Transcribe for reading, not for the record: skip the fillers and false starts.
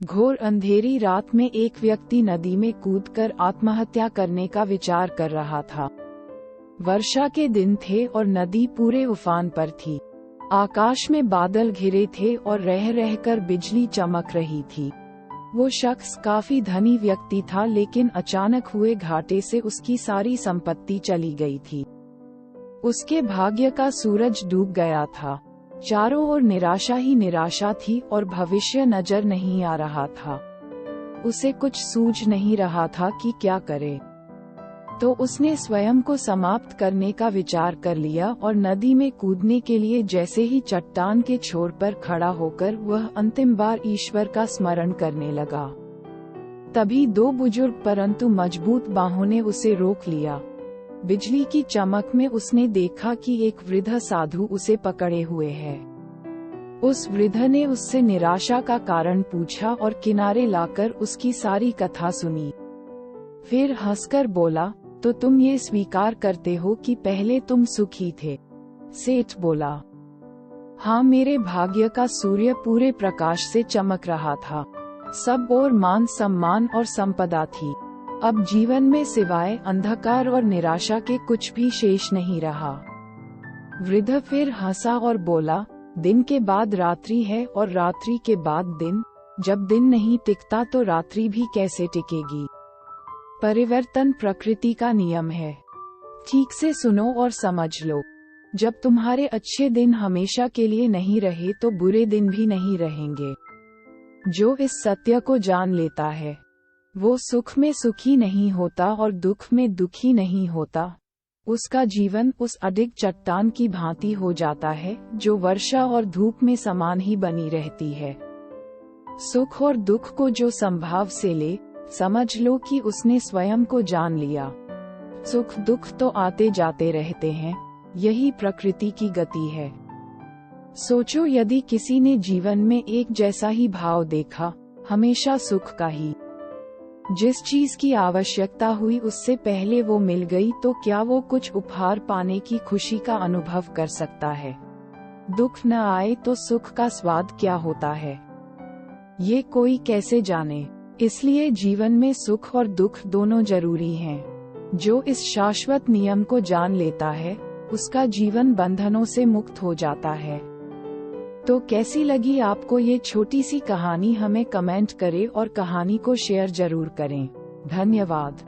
घोर अंधेरी रात में एक व्यक्ति नदी में कूदकर आत्महत्या करने का विचार कर रहा था। वर्षा के दिन थे और नदी पूरे उफान पर थी। आकाश में बादल घिरे थे और रह रहकर बिजली चमक रही थी। वो शख्स काफी धनी व्यक्ति था, लेकिन अचानक हुए घाटे से उसकी सारी संपत्ति चली गई थी। उसके भाग्य का सूरज डूब गया था। चारों ओर निराशा ही निराशा थी और भविष्य नजर नहीं आ रहा था। उसे कुछ सूझ नहीं रहा था कि क्या करे। तो उसने स्वयं को समाप्त करने का विचार कर लिया और नदी में कूदने के लिए जैसे ही चट्टान के छोर पर खड़ा होकर वह अंतिम बार ईश्वर का स्मरण करने लगा, तभी दो बुजुर्ग परंतु मजबूत बाहों ने उसे रोक लिया। बिजली की चमक में उसने देखा कि एक वृद्ध साधु उसे पकड़े हुए है। उस वृद्ध ने उससे निराशा का कारण पूछा और किनारे लाकर उसकी सारी कथा सुनी। फिर हंसकर बोला, तो तुम ये स्वीकार करते हो कि पहले तुम सुखी थे? सेठ बोला, हाँ, मेरे भाग्य का सूर्य पूरे प्रकाश से चमक रहा था। सब और मान सम्मान और संपदा थी। अब जीवन में सिवाय अंधकार और निराशा के कुछ भी शेष नहीं रहा। वृद्ध फिर हंसा और बोला, दिन के बाद रात्रि है और रात्रि के बाद दिन। जब दिन नहीं टिकता तो रात्रि भी कैसे टिकेगी? परिवर्तन प्रकृति का नियम है। ठीक से सुनो और समझ लो। जब तुम्हारे अच्छे दिन हमेशा के लिए नहीं रहे तो बुरे दिन भी नहीं रहेंगे। जो इस सत्य को जान लेता है वो सुख में सुखी नहीं होता और दुख में दुखी नहीं होता। उसका जीवन उस अडिग चट्टान की भांति हो जाता है जो वर्षा और धूप में समान ही बनी रहती है। सुख और दुख को जो संभाव से ले, समझ लो कि उसने स्वयं को जान लिया। सुख दुख तो आते जाते रहते हैं, यही प्रकृति की गति है। सोचो, यदि किसी ने जीवन में एक जैसा ही भाव देखा, हमेशा सुख का ही, जिस चीज की आवश्यकता हुई उससे पहले वो मिल गई, तो क्या वो कुछ उपहार पाने की खुशी का अनुभव कर सकता है? दुख न आए तो सुख का स्वाद क्या होता है, ये कोई कैसे जाने? इसलिए जीवन में सुख और दुख दोनों जरूरी हैं। जो इस शाश्वत नियम को जान लेता है उसका जीवन बंधनों से मुक्त हो जाता है। तो कैसी लगी आपको ये छोटी सी कहानी? हमें कमेंट करें और कहानी को शेयर जरूर करें। धन्यवाद।